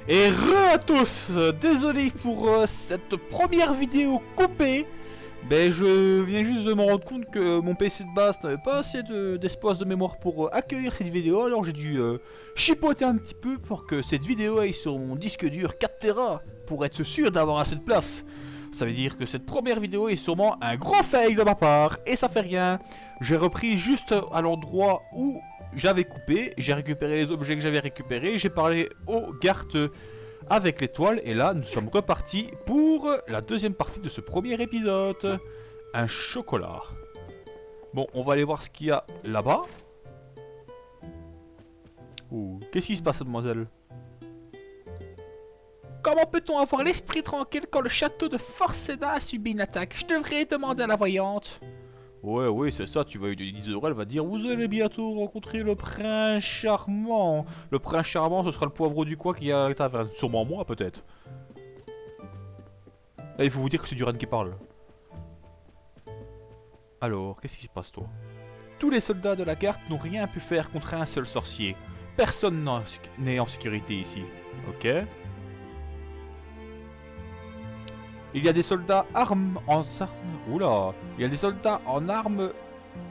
Et re à tous, désolé pour cette première vidéo coupée. Ben je viens juste de me rendre compte que mon PC de base n'avait pas assez d'espace de mémoire pour accueillir cette vidéo. Alors j'ai dû chipoter un petit peu pour que cette vidéo aille sur mon disque dur 4 Tera pour être sûr d'avoir assez de place. Ça veut dire que cette première vidéo est sûrement un gros fail de ma part. Et ça fait rien. J'ai repris juste à l'endroit où j'avais coupé. J'ai récupéré les objets que j'avais récupérés. J'ai parlé au garde avec l'étoile. Et là, nous sommes repartis pour la deuxième partie de ce premier épisode. Un chocolat. Bon, on va aller voir ce qu'il y a là-bas. Ouh, qu'est-ce qui se passe, mademoiselle? Comment peut-on avoir l'esprit tranquille quand le château de Forceda a subi une attaque? Je devrais demander à la voyante. Ouais, oui, c'est ça, tu vas lui donner 10 euros, elle va dire: vous allez bientôt rencontrer le prince charmant. Le prince charmant, ce sera le poivreau du coin qui a la taverne. Sûrement moi, peut-être. Là, il faut vous dire que c'est Duran qui parle. Alors, qu'est-ce qui se passe, toi? Tous les soldats de la garde n'ont rien pu faire contre un seul sorcier. Personne n'est en sécurité ici. Ok. Il y a des soldats armes en armes. Oula. Il y a des soldats en armes.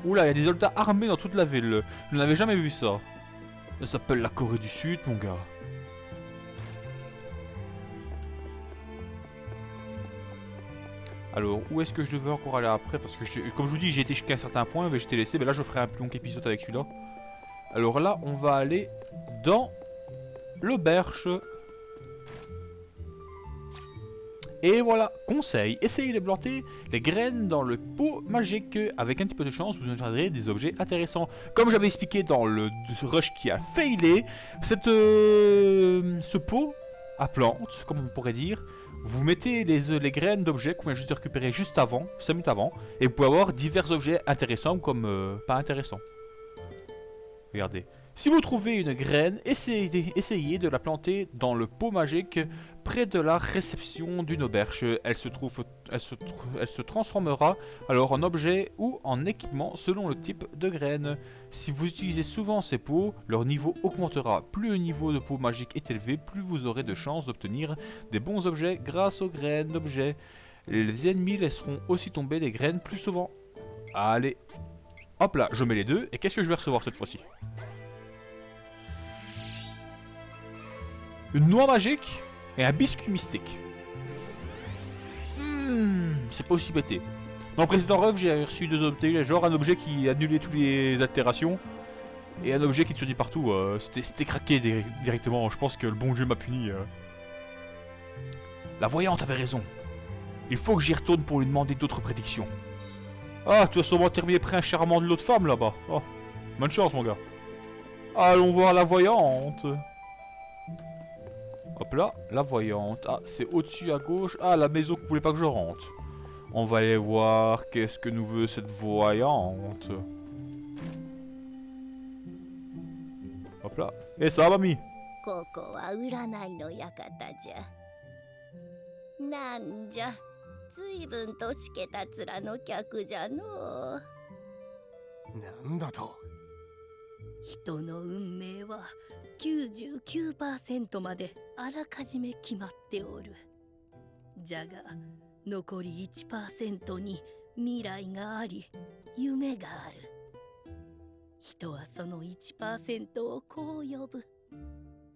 Oula, il y a des soldats armés dans toute la ville. Je n'avais jamais vu ça. Ça s'appelle la Corée du Sud, mon gars. Alors, où est-ce que je devais encore aller après? Parce que, comme je vous dis, j'ai été jusqu'à un certain point, mais je t'ai laissé. Mais là, je ferai un plus long épisode avec celui-là. Alors là, on va aller dans l'auberge. Et voilà, conseil, essayez de planter les graines dans le pot magique. Avec un petit peu de chance, vous obtiendrez des objets intéressants. Comme j'avais expliqué dans le rush qui a failé, ce pot à plantes, comme on pourrait dire, vous mettez les graines d'objets qu'on vient juste de récupérer juste avant, 5 minutes avant, et vous pouvez avoir divers objets intéressants comme pas intéressants. Regardez. Si vous trouvez une graine, essayez de la planter dans le pot magique près de la réception d'une auberge. Elle se transformera alors en objet ou en équipement selon le type de graine. Si vous utilisez souvent ces pots, leur niveau augmentera. Plus le niveau de pot magique est élevé, plus vous aurez de chances d'obtenir des bons objets grâce aux graines d'objets. Les ennemis laisseront aussi tomber des graines plus souvent. Allez, hop là, je mets les deux. Et qu'est-ce que je vais recevoir cette fois-ci? Une noix magique et un biscuit mystique. C'est pas aussi bêté. Dans le précédent run, j'ai reçu deux objets, genre un objet qui annulait toutes les altérations et un objet qui te dit partout. C'était craqué directement. Je pense que le bon Dieu m'a puni. La voyante avait raison. Il faut que j'y retourne pour lui demander d'autres prédictions. Ah, tu as sûrement terminé prince charmant de l'autre femme là-bas. Oh, bonne chance, mon gars. Allons voir la voyante. Hop là, la voyante. Ah, c'est au-dessus à gauche. Ah, la maison que vous voulez pas que je rentre. On va aller voir qu'est-ce que nous veut cette voyante. Hop là. Et ça, mamie? ここは占いの館じゃ。なんじゃ、ずいぶんとしけた面の客じゃのう。なんだと。人の運命は 99% まであらかじめ決まっておる。じゃが残り 1% に未来があり夢がある。人はその 1% をこう呼ぶ。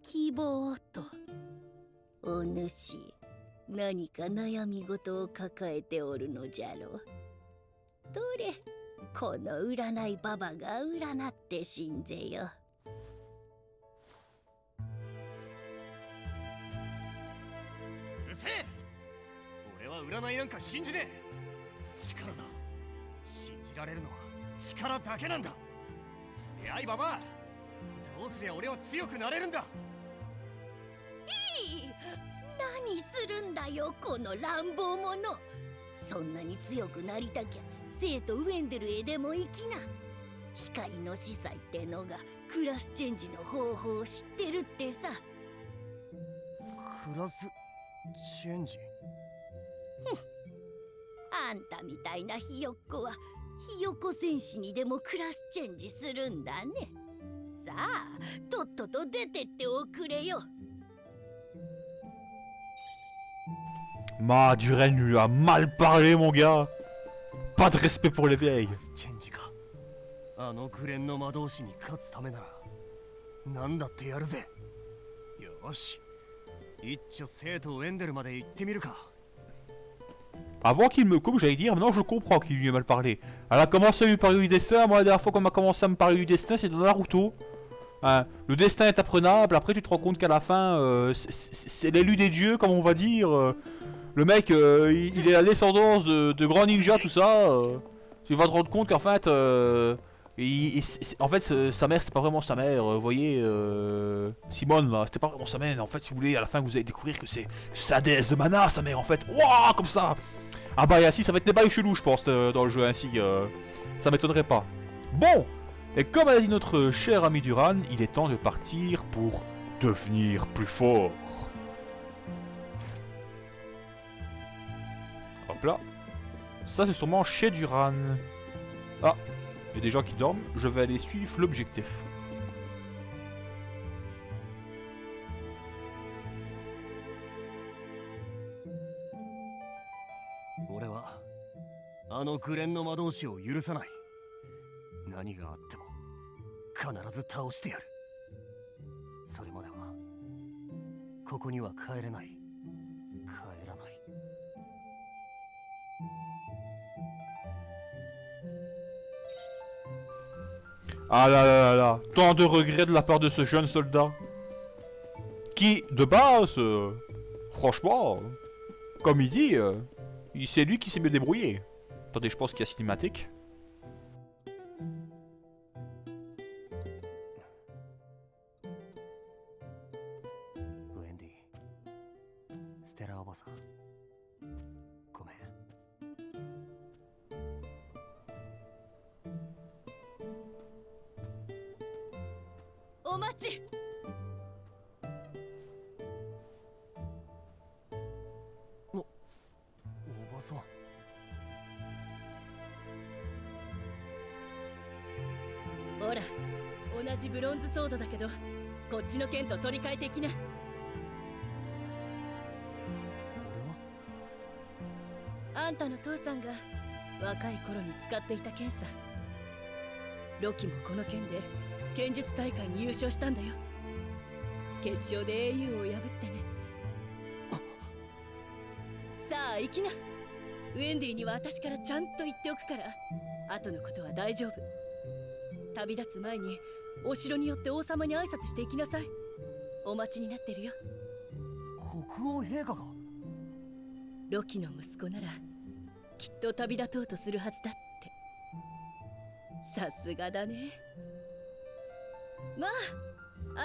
希望と。お主、何か悩み事を抱えておるのじゃろ。どれ、この占いババが占ってしんぜよ。うるせえ。俺は占いなんか信じねえ。力だ。信じられるのは力だけなんだ。やいババア、どうすりゃ俺は強くなれるんだ。何するんだよ、この乱暴者。そんなに強くなりたきゃ生徒ウェンデルへでも行きな。光の司祭ってのがクラスチェンジの方法を知ってるってさ。クラスチェンジ。あんたみたいなひよっこはひよこ戦士にでもクラスチェンジするんだね。さあ、とっとと出てっておくれよ。Duren lui a mal parlé, mon gars. Pas de respect pour les vieilles. チェンジか。あの紅蓮の魔導士に勝つためなら何だってやるぜ。よし、一丁生徒ウェンデルまで行ってみるか。 Avant qu'il me coupe, j'allais dire, maintenant je comprends qu'il lui a mal parlé. Elle a commencé à lui parler du destin, moi la dernière fois qu'on m'a commencé à me parler du destin, c'est dans Naruto. Hein, le destin est apprenable, après tu te rends compte qu'à la fin, c'est l'élu des dieux, comme on va dire. Le mec, il est la descendance de grands ninjas, tout ça. Tu vas te rendre compte qu'en fait, sa mère, c'était pas vraiment sa mère. Vous voyez, Simone, là, c'était pas vraiment sa mère. En fait, si vous voulez, à la fin, vous allez découvrir que c'est sa déesse de mana, sa mère, en fait. Wouah, comme ça. Ah bah, ainsi, ça va être des bails chelous, je pense, dans le jeu, ainsi. Ça m'étonnerait pas. Bon, et comme a dit notre cher ami Duran, il est temps de partir pour devenir plus fort. Hop là. Ça, c'est sûrement chez Duran. Ah, il y a des gens qui dorment. Je vais aller suivre l'objectif.俺はあの紅蓮の魔導士を許さない。何があっても必ず倒してやる。それまではここには帰れない。帰らない。 Ah là là là là, tant de regrets de la part de ce jeune soldat. Qui, de base, franchement, comme il dit, c'est lui qui s'est mieux débrouillé. Attendez, je pense qu'il y a cinématique. Wendy, Stella おばさん、ごめん。 お待ち。おばさん。ほら、同じブロンズソードだけど、こっちの剣と取り替えてきな。これは？あんたの父さんが若い頃に使っていた剣さ。ロキもこの剣で剣術大会に優勝したんだよ。決勝で英雄を破ってね。さあ行きな。ウェンディには私からちゃんと言っておくから、後のことは大丈夫。旅立つ前にお城に寄って王様に挨拶していきなさい。お待ちになってるよ。国王陛下が？ロキの息子ならきっと旅立とうとするはずだって。さすがだね。まあ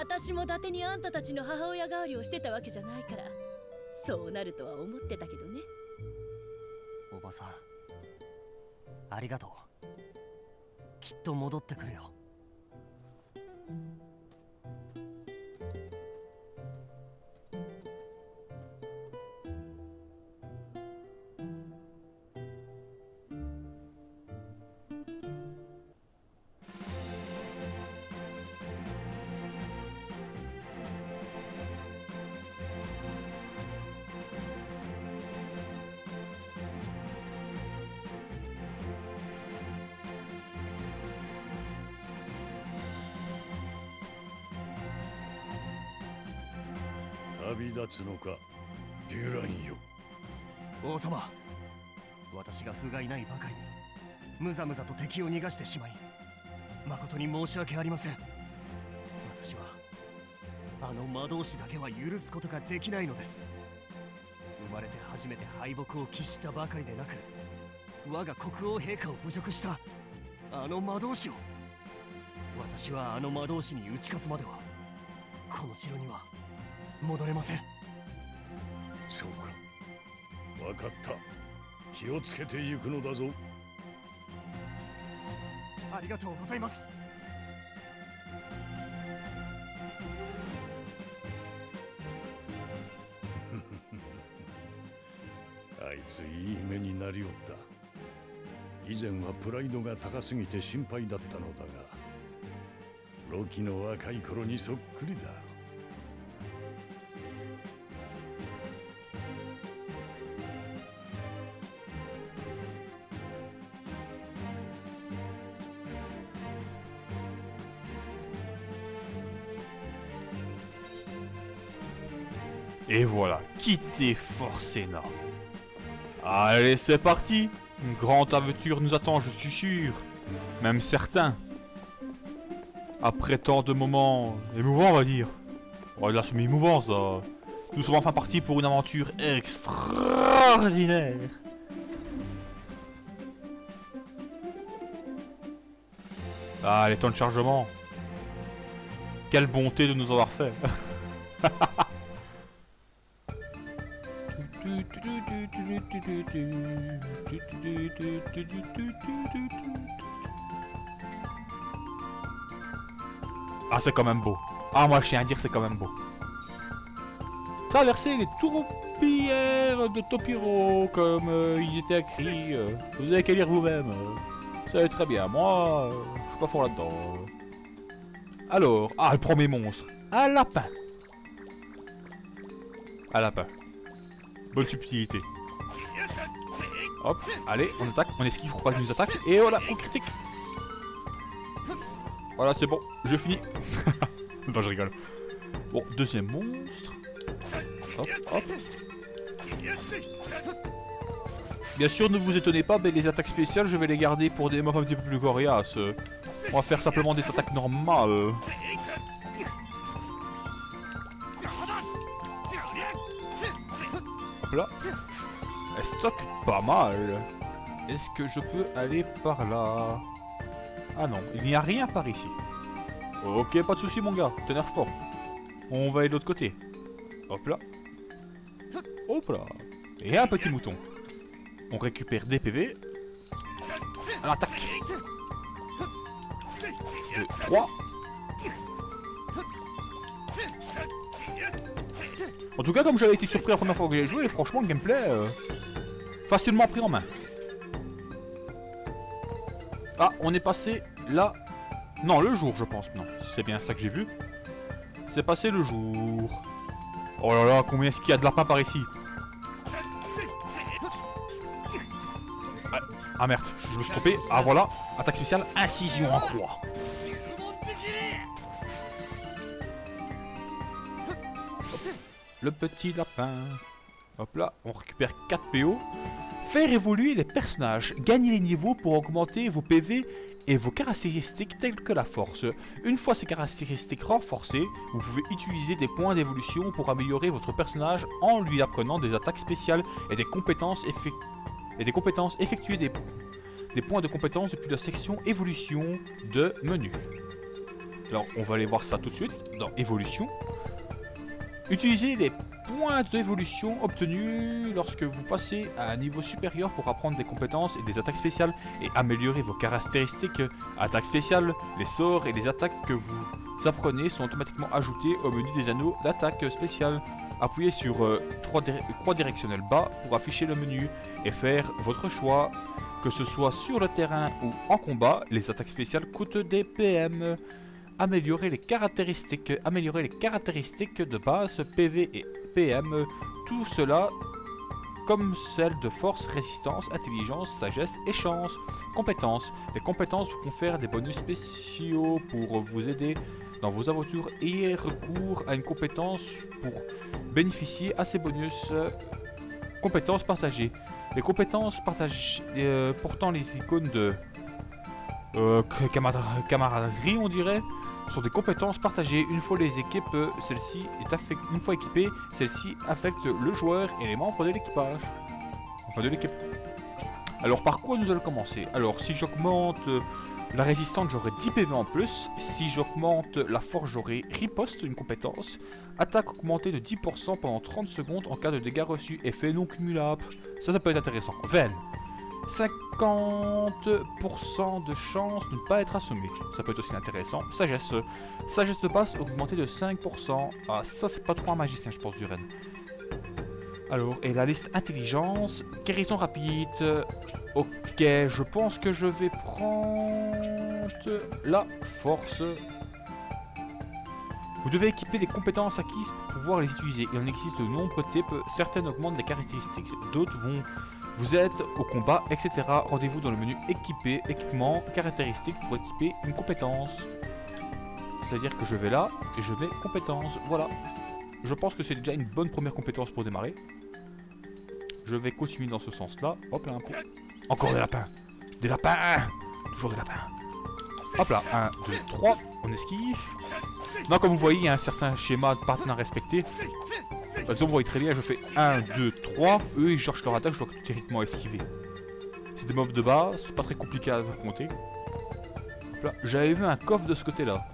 私も伊達にあんたたちの母親代わりをしてたわけじゃないから、そうなるとは思ってたけどね。おばさん、ありがとう。きっと戻ってくるよ。旅立つのか、デュランよ。王様、私が不甲斐ないばかりにむざむざと敵を逃がしてしまい、誠に申し訳ありません。私はあの魔導士だけは許すことができないのです。生まれて初めて敗北を喫したばかりでなく、我が国王陛下を侮辱したあの魔導士を、私はあの魔導士に打ち勝つまではこの城には戻れません。そうか、分かった。気をつけて行くのだぞ。ありがとうございます。あいついい目になりおった。以前はプライドが高すぎて心配だったのだが、ロキの若い頃にそっくりだ。Et voilà, quittez Forcena. Allez, c'est parti. Une grande aventure nous attend, je suis sûr. Même certain. Après tant de moments émouvants, on va dire. On va dire semi-émouvant, ça. Nous sommes enfin partis pour une aventure extraordinaire. Ah, les temps de chargement. Quelle bonté de nous avoir fait. Ah, c'est quand même beau. Ah, moi je tiens à dire c'est quand même beau. Traverser les tourbières de Topiro comme ils étaient écrits. Vous avez qu'à lire vous-même. C'est très bien. Moi, je suis pas fort là-dedans. Alors, le premier monstre. Un lapin. Un lapin. Bonne subtilité. Hop, allez, on attaque, on esquive pour pas qu'il nous attaque. Et voilà, on critique. Voilà, c'est bon, je finis. Non, je rigole. Bon, deuxième monstre. Hop, hop. Bien sûr, ne vous étonnez pas, mais les attaques spéciales, je vais les garder pour des mobs un petit peu plus coriaces. On va faire simplement des attaques normales. Hop là. Elle stocke pas mal. Est-ce que je peux aller par là? Ah non, il n'y a rien par ici. Ok, pas de soucis mon gars, t'énerve pas. On va aller de l'autre côté. Hop là. Hop là. Et un petit mouton. On récupère des PV. Alors attaque. 2, 3. En tout cas, comme j'avais été surpris la première fois que j'ai joué, franchement le gameplay facilement pris en main. Ah, on est passé là. Non, le jour, je pense. Non, c'est bien ça que j'ai vu. C'est passé le jour. Oh là là, combien est-ce qu'il y a de lapins par ici? Ah merde, je me suis trompé. Ah voilà, attaque spéciale, incision en croix. Le petit lapin. Hop là, on récupère 4 PO. Faire évoluer les personnages. Gagner les niveaux pour augmenter vos PV et vos caractéristiques telles que la force. Une fois ces caractéristiques renforcées, vous pouvez utiliser des points d'évolution pour améliorer votre personnage en lui apprenant des attaques spéciales et des compétences effectuer des points de compétences depuis la section évolution de menu. Alors on va aller voir ça tout de suite dans évolution. Utilisez les points d'évolution obtenus lorsque vous passez à un niveau supérieur pour apprendre des compétences et des attaques spéciales et améliorer vos caractéristiques. Attaques spéciales, les sorts et les attaques que vous apprenez sont automatiquement ajoutés au menu des anneaux d'attaque spéciale. Appuyez sur croix directionnelle bas pour afficher le menu et faire votre choix. Que ce soit sur le terrain ou en combat, les attaques spéciales coûtent des PM. Améliorer les caractéristiques de base, PV et PM, tout cela comme celles de force, résistance, intelligence, sagesse et chance. Compétences. Les compétences vous confèrent des bonus spéciaux pour vous aider dans vos aventures. Ayez recours à une compétence pour bénéficier à ces bonus. Compétences partagées. Les compétences partagées portant les icônes de camaraderie, on dirait, sont des compétences partagées. Une fois équipées, celle-ci affecte le joueur et les membres de l'équipage. Enfin de l'équipe. Alors par quoi nous allons commencer? Alors si j'augmente la résistance, j'aurai 10 PV en plus. Si j'augmente la force, j'aurai riposte, une compétence. Attaque augmentée de 10% pendant 30 secondes en cas de dégâts reçus. Effet non cumulable. Ça peut être intéressant. Veine. 50% de chance de ne pas être assommé. Ça peut être aussi intéressant. Sagesse. Sagesse de base augmentée de 5%. Ah, ça c'est pas trop un magicien, je pense, du Ren. Alors, et la liste intelligence. Guérison rapide. Ok, je pense que je vais prendre la force. Vous devez équiper des compétences acquises pour pouvoir les utiliser. Il en existe de nombreux types. Certaines augmentent les caractéristiques, d'autres vont vous êtes au combat, etc. Rendez-vous dans le menu équiper, équipement, caractéristiques pour équiper une compétence. C'est-à-dire que je vais là et je mets compétences. Voilà. je pense que c'est déjà une bonne première compétence pour démarrer. Je vais continuer dans ce sens-là. Hop là, un peu. Encore des lapins. Des lapins. Toujours des lapins. Hop là, 1, 2, 3. On esquive. Non, comme vous voyez, il y a un certain schéma de pattern à respecter. Par exemple, vous voyez très bien, je fais 1, 2, 3. Eux, ils cherchent leur attaque, je dois directement esquiver. C'est des mobs de base, c'est pas très compliqué à affronter. J'avais vu un coffre de ce côté-là.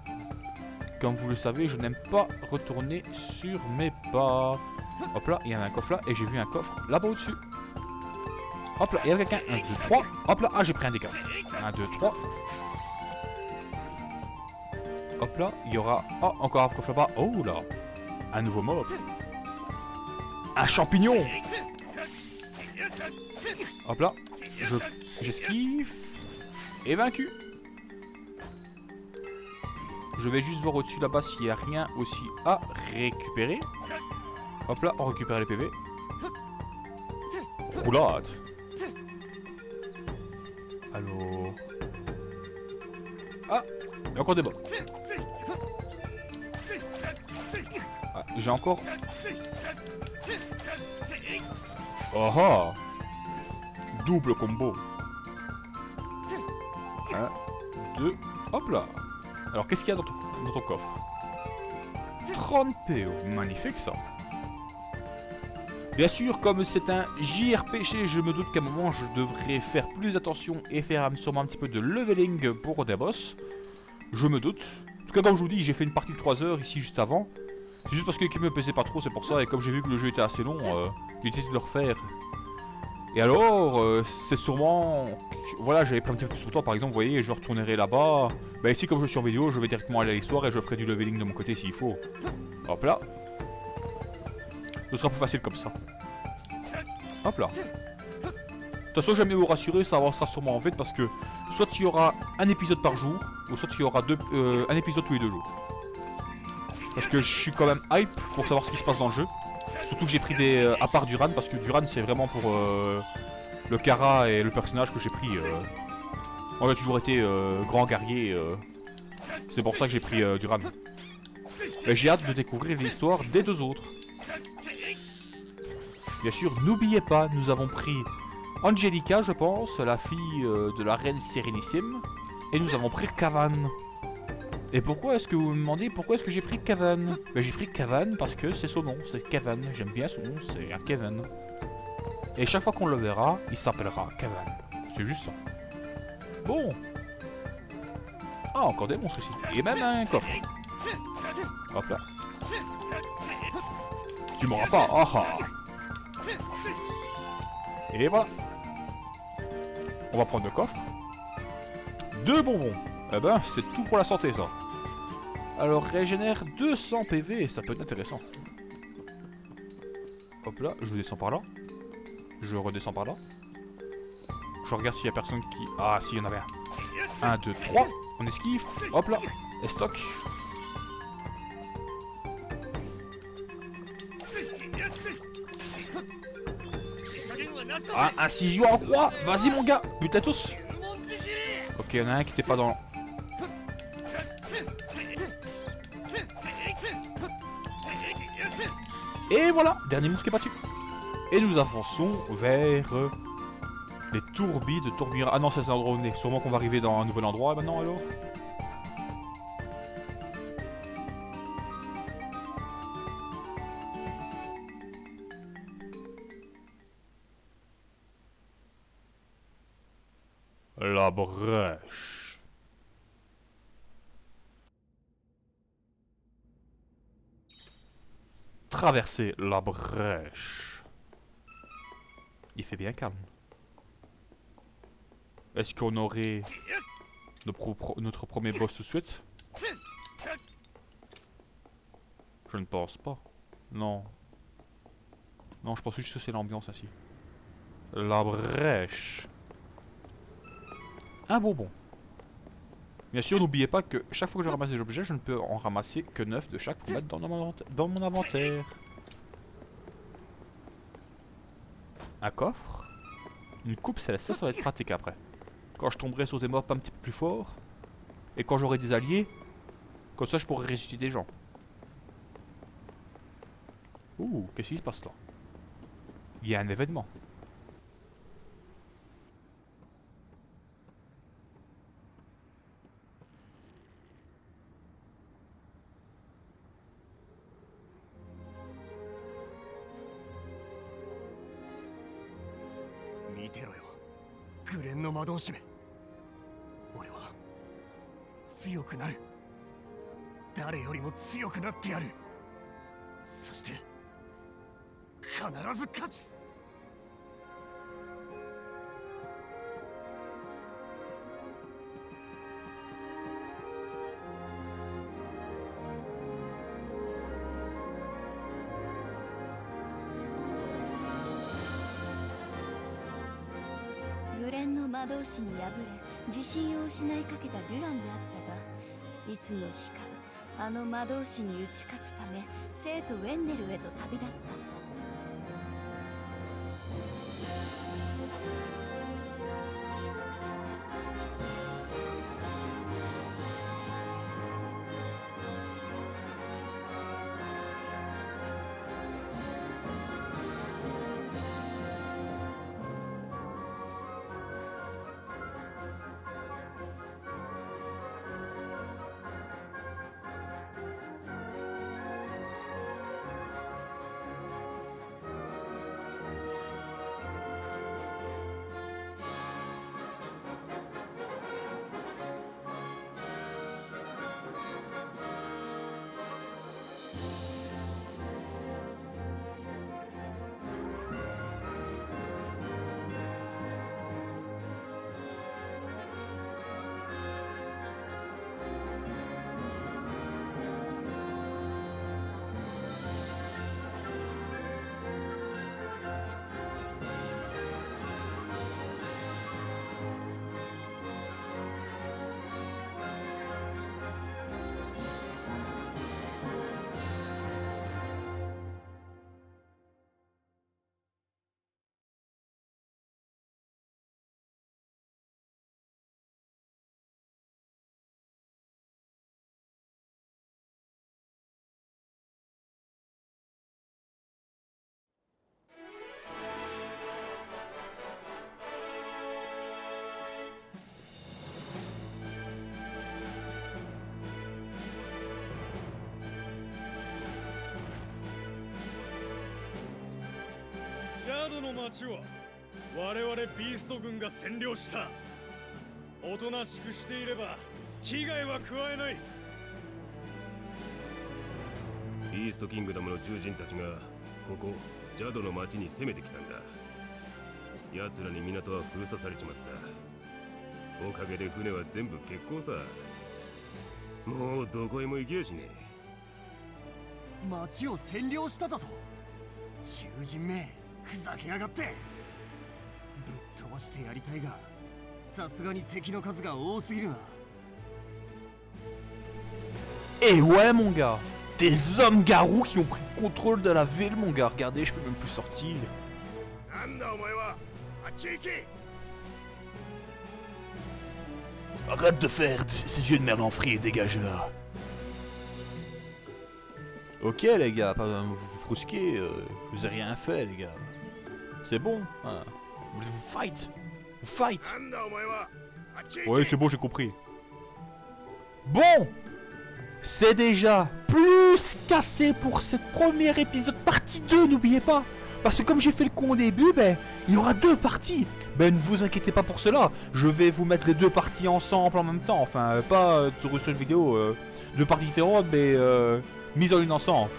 Comme vous le savez, je n'aime pas retourner sur mes pas. Hop là, il y a un coffre là, et j'ai vu un coffre là-bas au-dessus. Hop là, il y a quelqu'un. 1, 2, 3. Hop là, ah, j'ai pris un dégât. 1, 2, 3. Hop là, il y aura... Oh, encore un coffre là-bas. Oh là, un nouveau mob. Un champignon. Hop là, j'esquive. Et vaincu. Je vais juste voir au-dessus là-bas s'il n'y a rien aussi à récupérer. Hop là, on récupère les PV. Roulade. Alors... Ah, il y a encore des mobs. Ah, j'ai encore... Oh oh. Double combo. 1, 2, hop là. Alors qu'est-ce qu'il y a dans ton coffre? 30 PO, magnifique ça. Bien sûr, comme c'est un JRPG, je me doute qu'à un moment je devrais faire plus attention et faire sûrement un petit peu de leveling pour des boss. Je me doute. En tout cas, comme je vous dis, j'ai fait une partie de 3 heures ici juste avant. C'est juste parce que l'équipe me plaisait pas trop, c'est pour ça. Et comme j'ai vu que le jeu était assez long, j'ai décidé de le refaire. Et alors, c'est sûrement... Voilà, j'avais pris un petit peu plus de temps, par exemple, vous voyez, je retournerai là-bas. Bah ici, comme je suis en vidéo, je vais directement aller à l'histoire et je ferai du leveling de mon côté s'il faut. Hop là. Ce sera plus facile comme ça. Hop là. De toute façon, j'aime bien vous rassurer, ça avancera sûrement en fait parce que soit il y aura un épisode par jour, ou soit il y aura un épisode tous les 2 jours. Parce que je suis quand même hype pour savoir ce qui se passe dans le jeu. Surtout que j'ai pris des... à part Duran, parce que Duran c'est vraiment pour le Kara et le personnage que j'ai pris. Moi j'ai toujours été grand guerrier. C'est pour ça que j'ai pris Duran. Mais j'ai hâte de découvrir l'histoire des 2 autres. Bien sûr, n'oubliez pas, nous avons pris Angelica, je pense, la fille de la reine Sérénissime. Et nous avons pris Kavan. Et pourquoi est-ce que vous me demandez pourquoi est-ce que j'ai pris Kavan? Ben, j'ai pris Kavan parce que c'est son nom, c'est Kavan. J'aime bien son nom, c'est un Kevin. Et chaque fois qu'on le verra, il s'appellera Kavan. C'est juste ça. Bon. Ah, encore des monstres ici. Et même un coffre. Hop là. Tu m'auras pas. Ah ah. Et voilà. On va prendre le coffre. 2 bonbons. Eh ben, c'est tout pour la santé, ça. Alors, régénère 200 PV, ça peut être intéressant. Hop là, je descends par là. Je redescends par là. Je regarde s'il y a personne qui... Ah, si, il y en avait un. 1, 2, 3. On esquive. Hop là. Et stock. Ah, un ciseau en croix. Vas-y, mon gars. Bute-les tous. Ok, il y en a un qui était pas dans... Et voilà, dernier monstre qui est battu. Et nous avançons vers les tourbis de Tourbillon. Ah non, c'est un endroit où on est. Sûrement qu'on va arriver dans un nouvel endroit maintenant alors. La brèche. Traverser la brèche. Il fait bien calme. Est-ce qu'on aurait notre premier boss tout de suite? Je ne pense pas. Non. Non, je pense juste que c'est l'ambiance ainsi. La brèche. Un bonbon. Bien sûr, n'oubliez pas que chaque fois que je ramasse des objets, je ne peux en ramasser que 9 de chaque pour mettre dans mon inventaire. Un coffre. Une coupe céleste, ça va être pratique après. Quand je tomberai sur des mobs un petit peu plus forts. Et quand j'aurai des alliés. Comme ça, je pourrai ressusciter des gens. Ouh, qu'est-ce qui se passe là? Il y a un événement.見てろよ、グレンの魔導士め。俺は強くなる。誰よりも強くなってやる。そして必ず勝つ。グレンの魔導士に敗れ自信を失いかけたデュランであったが、いつの日かあの魔導士に打ち勝つため聖都ウェンネルへと旅立った。ジャードの町は我々ビースト軍が占領した。おとなしくしていれば危害は加えない。ビーストキングダムの獣人たちがここジャドの町に攻めてきたんだ。奴らに港は封鎖されちまった。おかげで船は全部欠航さ。もうどこへも行きやしねえ。町を占領しただと。囚人め、ふざけやがって。ぶっ飛ばしてやりたいが、さすがに敵の数が多すぎるな。Et ouais mon gars, des hommes garous qui ont pris le contrôle de la ville mon gars, regardez je peux même plus sortir. なんだお前は、あっちへ行け。 Arrête de faire ces yeux de merde enflés et dégage là. Ok les gars, pas besoin de vous brusquer, je vous ai rien fait les gars. C'est bon, hein. Vous fight. Vous fight. なんだお前は、あっちへ行け。 Ouais c'est bon j'ai compris. Bon, c'est déjà plus qu'assez pour cette première épisode, partie 2 n'oubliez pas. Parce que comme j'ai fait le con au début, ben, il y aura 2 parties. Ben ne vous inquiétez pas pour cela. Je vais vous mettre les 2 parties ensemble en même temps. Enfin, pas sur une seule vidéo. 2 parties différentes, mais mises en une ensemble.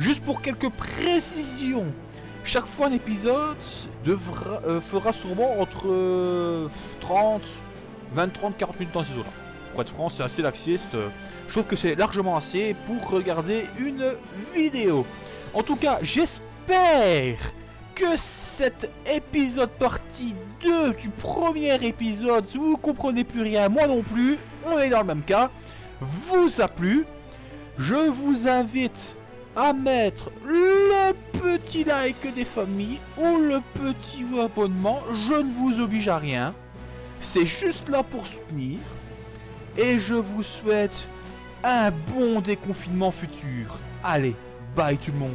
Juste pour quelques précisions. Chaque fois un épisode fera sûrement entre 30, 20, 30, 40 minutes dans ces eaux-là. Pour être franc, c'est assez laxiste. Je trouve que c'est largement assez pour regarder une vidéo. En tout cas, j'espère que cet épisode partie 2 du premier épisode, vous comprenez plus rien, moi non plus, on est dans le même cas, vous a plu. Je vous invite à mettre le petit like des familles ou le petit abonnement, je ne vous oblige à rien, c'est juste là pour soutenir. Et je vous souhaite un bon déconfinement futur. Allez, bye tout le monde.